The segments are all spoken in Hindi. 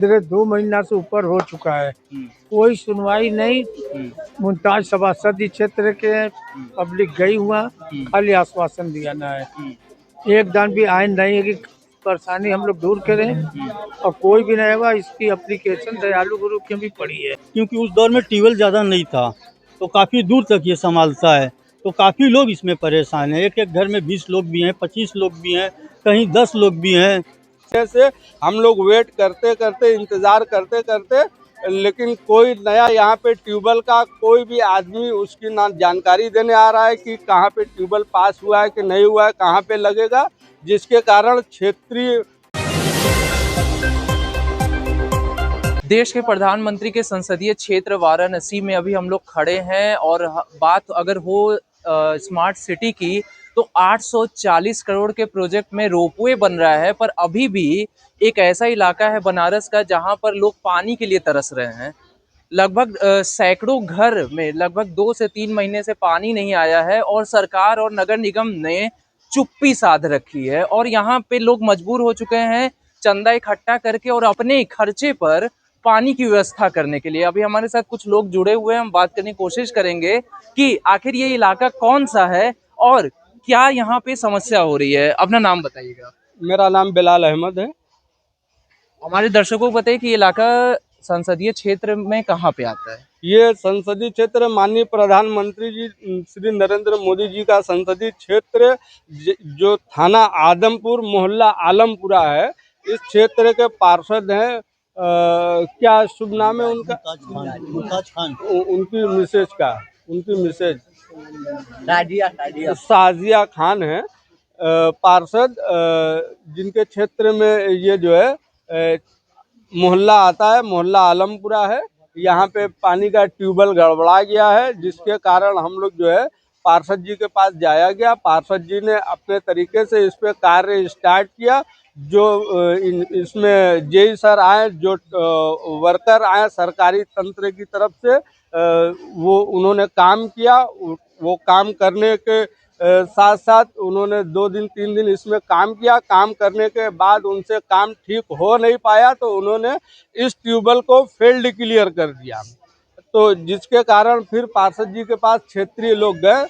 डेढ़ 2 महीना से ऊपर हो चुका है, कोई सुनवाई नहीं। मुमताज सभासद इस क्षेत्र के हैं, पब्लिक गई हुआ, खाली आश्वासन दिया ना है। एक दान भी आए नहीं है कि परेशानी हम लोग दूर करें, और कोई भी नहीं हुआ। इसकी एप्लीकेशन दयालु ग्रुप की भी पड़ी है। क्योंकि उस दौर में ट्यूबवेल ज़्यादा नहीं था, तो काफ़ी दूर तक ये संभालता है, तो काफ़ी लोग इसमें परेशान हैं। एक एक घर में 20 लोग भी हैं, 25 लोग भी हैं, कहीं 10 लोग भी हैं। से हम लोग वेट करते करते इंतज़ार करते करते, लेकिन कोई नया यहाँ पे ट्यूबवेल का कोई भी आदमी उसकी ना जानकारी देने आ रहा है कि कहाँ पे ट्यूबवेल पास हुआ है कि नहीं हुआ है, कहाँ पे लगेगा, जिसके कारण क्षेत्रीय देश के प्रधानमंत्री के संसदीय क्षेत्र वाराणसी में अभी हम लोग खड़े हैं और बात अगर हो स्मार्ट सिटी की, तो 840 करोड़ के प्रोजेक्ट में रोपवे बन रहा है, पर अभी भी एक ऐसा इलाका है बनारस का जहां पर लोग पानी के लिए तरस रहे हैं। लगभग सैकड़ों घर में लगभग 2 से 3 महीने से पानी नहीं आया है और सरकार और नगर निगम ने चुप्पी साध रखी है, और यहाँ पे लोग मजबूर हो चुके हैं चंदा इकट्ठा करके और अपने खर्चे पर पानी की व्यवस्था करने के लिए। अभी हमारे साथ कुछ लोग जुड़े हुए हैं, हम बात करने की कोशिश करेंगे कि आखिर ये इलाका कौन सा है और क्या यहाँ पे समस्या हो रही है। अपना नाम बताइएगा। मेरा नाम बिलाल अहमद है। हमारे दर्शकों को बताइए कि ये इलाका संसदीय क्षेत्र में कहाँ पे आता है। ये संसदीय क्षेत्र माननीय प्रधानमंत्री जी श्री नरेंद्र मोदी जी का संसदीय क्षेत्र जो थाना आदमपुर मोहल्ला आलमपुरा है, इस क्षेत्र के पार्षद हैं। क्या शुभ नाम है उनका? मुमताज खान। उनकी मिसेज का, उनकी मिसेज साजिया खान है पार्षद, जिनके क्षेत्र में ये जो है मोहल्ला आता है, मोहल्ला आलमपुरा है। यहाँ पे पानी का ट्यूबवेल गड़बड़ा गया है, जिसके कारण हम लोग जो है पार्षद जी के पास जाया गया। पार्षद जी ने अपने तरीके से इस पे कार्य स्टार्ट किया। जो इसमें जेई सर आए, जो वर्कर आए सरकारी तंत्र की तरफ से, वो उन्होंने काम किया। वो काम करने के साथ साथ उन्होंने 2 दिन 3 दिन इसमें काम किया। काम करने के बाद उनसे काम ठीक हो नहीं पाया, तो उन्होंने इस ट्यूबवेल को फेल डिक्लेयर कर दिया। तो जिसके कारण फिर पार्षद जी के पास क्षेत्रीय लोग गए,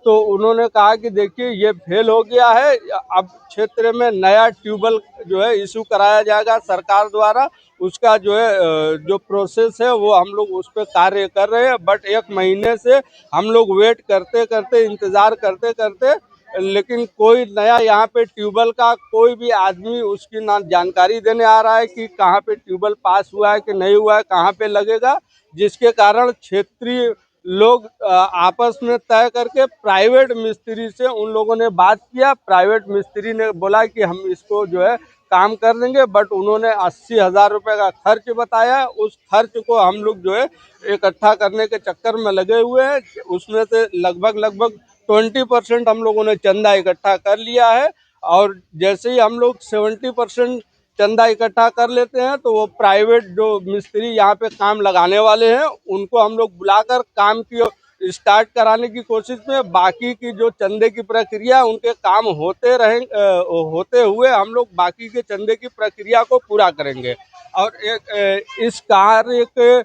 तो उन्होंने कहा कि देखिए ये फेल हो गया है, अब क्षेत्र में नया ट्यूबवेल जो है इशू कराया जाएगा सरकार द्वारा। उसका जो है जो प्रोसेस है वो हम लोग उस पर कार्य कर रहे हैं। बट 1 महीने से हम लोग वेट करते करते इंतज़ार करते करते, लेकिन कोई नया यहाँ पे ट्यूबवेल का कोई भी आदमी उसकी ना जानकारी देने आ रहा है कि कहाँ पे ट्यूबवेल पास हुआ है कि नहीं हुआ है, कहाँ पे लगेगा, जिसके कारण क्षेत्रीय लोग आपस में तय करके प्राइवेट मिस्त्री से उन लोगों ने बात किया। प्राइवेट मिस्त्री ने बोला कि हम इसको जो है काम कर देंगे, बट उन्होंने 80,000 रुपये का खर्च बताया। उस खर्च को हम लोग जो है इकट्ठा करने के चक्कर में लगे हुए हैं। उसमें से लगभग 20% हम लोगों ने चंदा इकट्ठा कर लिया है, और जैसे ही हम लोग 70% चंदा इकट्ठा कर लेते हैं, तो वो प्राइवेट जो मिस्त्री यहाँ पे काम लगाने वाले हैं उनको हम लोग बुलाकर काम की स्टार्ट कराने की कोशिश में, बाकी की जो चंदे की प्रक्रिया उनके काम होते हुए हम लोग बाकी के चंदे की प्रक्रिया को पूरा करेंगे। और इस कार्य के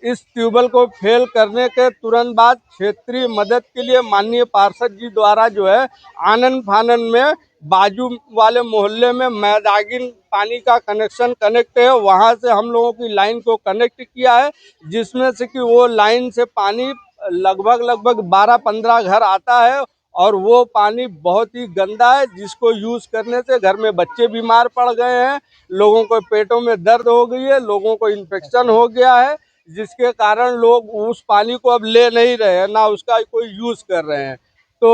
इस ट्यूबवेल को फेल करने के तुरंत बाद क्षेत्रीय मदद के लिए माननीय पार्षद जी द्वारा जो है आनन फानन में बाजू वाले मोहल्ले में मैदागिन पानी का कनेक्शन कनेक्ट है, वहाँ से हम लोगों की लाइन को कनेक्ट किया है, जिसमें से कि वो लाइन से पानी लगभग 12-15 घर आता है, और वो पानी बहुत ही गंदा है, जिसको यूज़ करने से घर में बच्चे बीमार पड़ गए हैं, लोगों को पेटों में दर्द हो गई है, लोगों को इन्फेक्शन हो गया है, जिसके कारण लोग उस पानी को अब ले नहीं रहे हैं, ना उसका कोई यूज़ कर रहे हैं। तो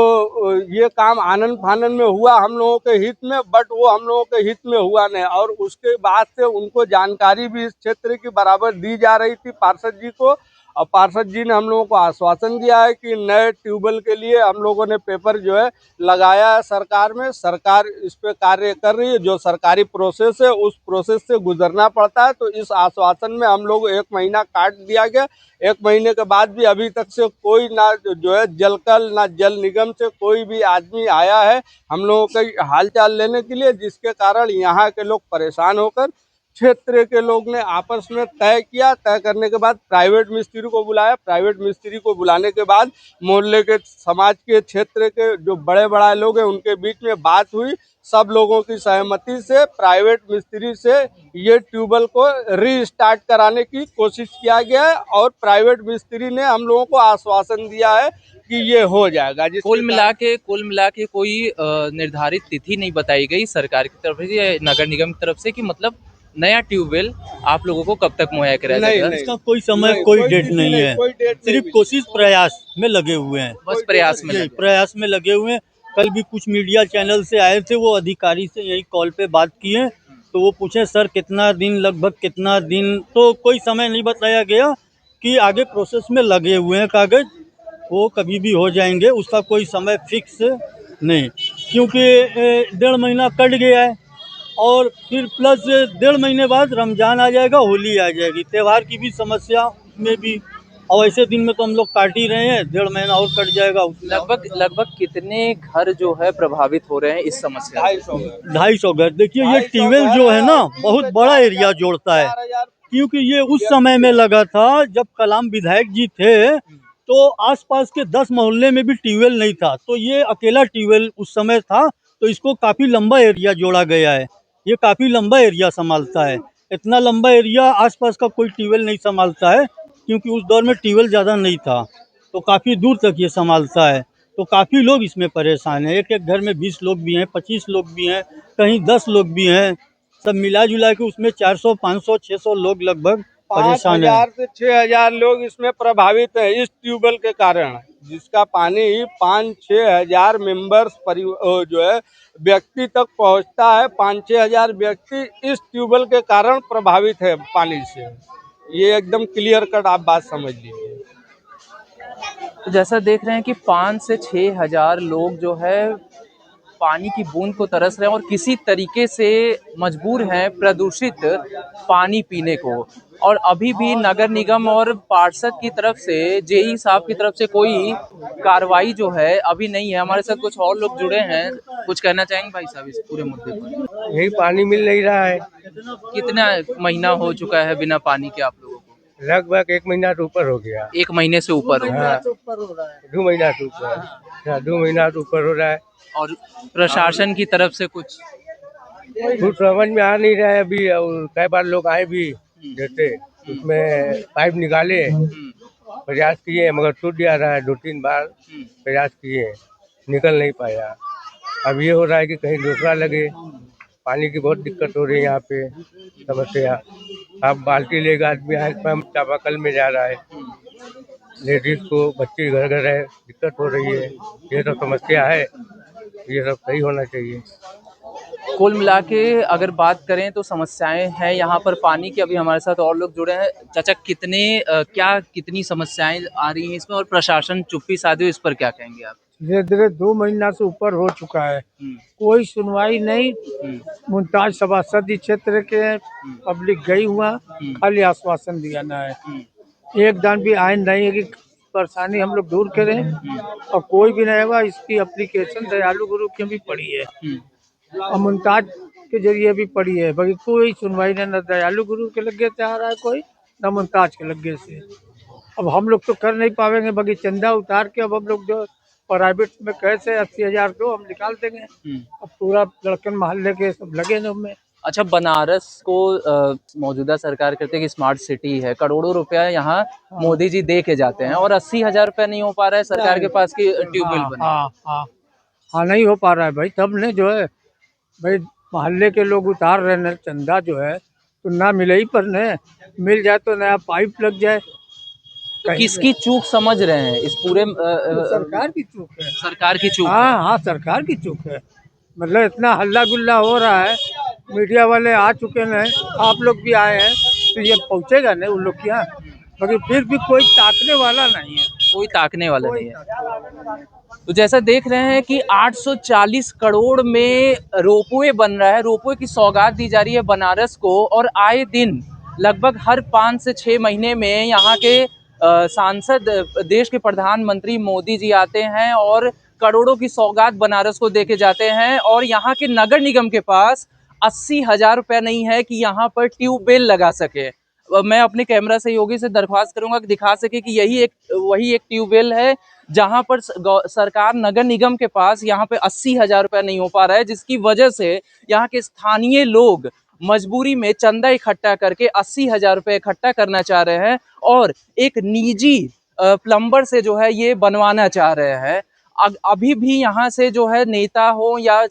ये काम आनन फानन में हुआ हम लोगों के हित में, बट वो हम लोगों के हित में हुआ नहीं। और उसके बाद से उनको जानकारी भी इस क्षेत्र की बराबर दी जा रही थी पार्षद जी को, और पार्षद जी ने हम लोगों को आश्वासन दिया है कि नए ट्यूबवेल के लिए हम लोगों ने पेपर जो है लगाया है सरकार में। सरकार इस पे कार्य कर रही है, जो सरकारी प्रोसेस है उस प्रोसेस से गुजरना पड़ता है। तो इस आश्वासन में हम लोग 1 महीना काट दिया गया। 1 महीने के बाद भी अभी तक से कोई ना जो है जलकल ना जल निगम से कोई भी आदमी आया है हम लोगों का हालचाल लेने के लिए, जिसके कारण यहाँ के लोग परेशान होकर क्षेत्र के लोग ने आपस में तय किया। तय करने के बाद प्राइवेट मिस्त्री को बुलाया। प्राइवेट मिस्त्री को बुलाने के बाद मोहल्ले के, समाज के, क्षेत्र के जो बड़े बड़ा लोग हैं उनके बीच में बात हुई। सब लोगों की सहमति से प्राइवेट मिस्त्री से ये ट्यूबवेल को रीस्टार्ट कराने की कोशिश किया गया है और प्राइवेट मिस्त्री ने हम लोगों को आश्वासन दिया है कि ये हो जाएगा। कुल मिला के कोई निर्धारित तिथि नहीं बताई गई सरकार की तरफ से या नगर निगम की तरफ से कि मतलब नया ट्यूबवेल आप लोगों को कब तक मुहैया कराया जाएगा? इसका कोई समय, कोई डेट नहीं है। सिर्फ कोशिश प्रयास में लगे हुए हैं, बस प्रयास में लगे हुए हैं। कल भी कुछ मीडिया चैनल से आए थे, वो अधिकारी से यही कॉल पे बात किए तो वो पूछे सर कितना दिन, लगभग कितना दिन, तो कोई समय नहीं बताया गया कि आगे प्रोसेस में लगे हुए हैं कागज, वो कभी भी हो जाएंगे, उसका कोई समय फिक्स नहीं, क्योंकि 1.5 महीना कट गया है और फिर प्लस 1.5 महीने बाद रमजान आ जाएगा, होली आ जाएगी, त्यौहार की भी समस्या में भी, और ऐसे दिन में तो हम लोग काट ही रहे हैं, 1.5 महीना और कट जाएगा। लगभग कितने घर जो है प्रभावित हो रहे हैं इस समस्या से? 250 घर। देखिए ये ट्यूबवेल जो है ना बहुत बड़ा एरिया जोड़ता है, क्योंकि ये उस समय में लगा था जब कलाम विधायक जी थे तो आसपास के 10 मोहल्ले में भी ट्यूबवेल नहीं था, तो ये अकेला ट्यूबवेल उस समय था, तो इसको काफ़ी लंबा एरिया जोड़ा गया है। ये काफ़ी लंबा एरिया संभालता है, इतना लंबा एरिया आसपास का कोई ट्यूबवेल नहीं संभालता है, क्योंकि उस दौर में ट्यूबवेल ज़्यादा नहीं था, तो काफ़ी दूर तक ये संभालता है। तो काफ़ी लोग इसमें परेशान हैं, एक एक घर में 20 लोग भी हैं, 25 लोग भी हैं, कहीं 10 लोग भी हैं, सब मिला जुला के उसमें 400, 500, 600 लोग लगभग परेशान है। 5,000 से 6,000 लोग इसमें प्रभावित हैं इस ट्यूबवेल के कारण, जिसका पानी 5-6 हजार मेंबर्स जो है व्यक्ति तक पहुंचता है। 5-6 हजार व्यक्ति इस ट्यूबवेल के कारण प्रभावित है पानी से। ये एकदम क्लियर कट आप बात समझ लीजिए। तो जैसा देख रहे हैं कि 5 से 6 हजार लोग जो है पानी की बूंद को तरस रहे हैं और किसी तरीके से मजबूर हैं प्रदूषित पानी पीने को। और अभी भी नगर निगम और पार्षद की तरफ से, जेई साहब की तरफ से कोई कार्रवाई जो है अभी नहीं है। हमारे साथ कुछ और लोग जुड़े हैं, कुछ कहना चाहेंगे भाई साहब इस पूरे मुद्दे पर? यही पानी मिल नहीं रहा है। कितना महीना हो चुका है बिना पानी के आप लोगों को? लगभग 1 महीना से ऊपर हो गया। 1 महीने से ऊपर हो गया। 2 महीना से ऊपर, 2 महीना से ऊपर हो रहा है। और प्रशासन की तरफ से कुछ समझ में आ नहीं रहा है अभी। और कई बार लोग आए भी, जैसे उसमें पाइप निकाले, प्रयास किए मगर टूट जा रहा है। 2-3 बार प्रयास किए, निकल नहीं पाया। अब ये हो रहा है कि कहीं दूसरा लगे। पानी की बहुत दिक्कत हो रही है यहाँ पे, समस्या। अब बाल्टी लेगा आदमी, चापाकल में जा रहा है, लेडीज को, बच्चे घर घर है, दिक्कत हो रही है। ये सब समस्या है, ये सब सही होना चाहिए। कुल मिला के अगर बात करें तो समस्याएं हैं यहाँ पर पानी की। अभी हमारे साथ और लोग जुड़े हैं। चाचा कितनी समस्याएं आ रही हैं इसमें और प्रशासन चुप्पी साधे, इस पर क्या कहेंगे आप? धीरे धीरे 2 महीना से ऊपर हो चुका है, कोई सुनवाई नहीं। मुमताज सभासद क्षेत्र के पब्लिक गई हुआ, खाली आश्वासन दिया ना है। एक दान भी आए नहीं है कि परेशानी हम लोग दूर करें, और कोई भी नहीं होगा। इसकी एप्लीकेशन दयालु गुरु की भी पड़ी है और मुमताज के जरिए भी पड़ी है, बाकी कोई सुनवाई नहीं। न दयालु गुरु के लगे से आ रहा है कोई, न मुमताज के लगे से। अब हम लोग तो कर नहीं पाएंगे, बाकी चंदा उतार के अब हम लोग जो प्राइवेट में कैसे 80,000 दो, हम निकाल देंगे। अब पूरा लड़कन मोहल्ले के सब लगे न में। अच्छा, बनारस को मौजूदा सरकार कहते हैं कि स्मार्ट सिटी है, करोड़ों रुपया यहाँ मोदी जी दे के जाते हैं और 80,000 रुपया नहीं हो पा रहा है सरकार के पास की ट्यूबवेल बने। हाँ नहीं हो पा रहा है भाई। तब ने जो है भाई मोहल्ले के लोग उतार रहे हैं चंदा जो है, तो ना मिले ही पर न मिल जाए तो नया पाइप लग जाए। तो किसकी चूक समझ रहे हैं इस पूरे? सरकार की चूक है। सरकार की चूक? हाँ, सरकार की चूक है। मतलब इतना हल्ला गुल्ला हो रहा है, मीडिया वाले आ चुके हैं, आप लोग भी आए हैं, तो ये पहुँचेगा नहीं उन लोग के यहाँ, मगर फिर भी कोई ताकने वाला नहीं है। कोई ताकने वाला नहीं है। तो जैसा देख रहे हैं कि 840 करोड़ में रोपवे बन रहा है, रोपवे की सौगात दी जा रही है बनारस को, और आए दिन लगभग हर 5 से 6 महीने में यहाँ के सांसद, देश के प्रधानमंत्री मोदी जी आते हैं और करोड़ों की सौगात बनारस को देके जाते हैं। और यहाँ के नगर निगम के पास 80,000 रुपया नहीं है कि यहाँ पर ट्यूबवेल लगा सके। मैं अपने कैमरा सहयोगी से दरख्वास्त करूंगा कि दिखा सके कि वही एक ट्यूबवेल है जहां पर सरकार नगर निगम के पास यहाँ पे 80,000 रुपया नहीं हो पा रहा है, जिसकी वजह से यहाँ के स्थानीय लोग मजबूरी में चंदा इकट्ठा करके 80,000 रुपये इकट्ठा करना चाह रहे हैं और एक निजी प्लम्बर से जो है ये बनवाना चाह रहे हैं। अभी भी यहाँ से जो है नेता हो या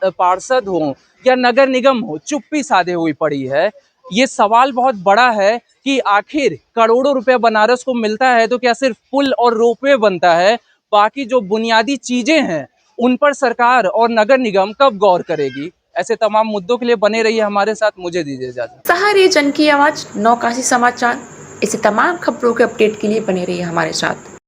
पार्षद हो या नगर निगम हो, चुप्पी साधे हुई पड़ी है। ये सवाल बहुत बड़ा है कि आखिर करोड़ों रुपए बनारस को मिलता है तो क्या सिर्फ पुल और रोपवे बनता है? बाकी जो बुनियादी चीजें हैं उन पर सरकार और नगर निगम कब गौर करेगी? ऐसे तमाम मुद्दों के लिए बने रहिए हमारे साथ। मुझे दीजिए इजाजत। सहारे जन की आवाज, नौकाशी समाचार। इसे तमाम खबरों के अपडेट के लिए बने रहिए हमारे साथ।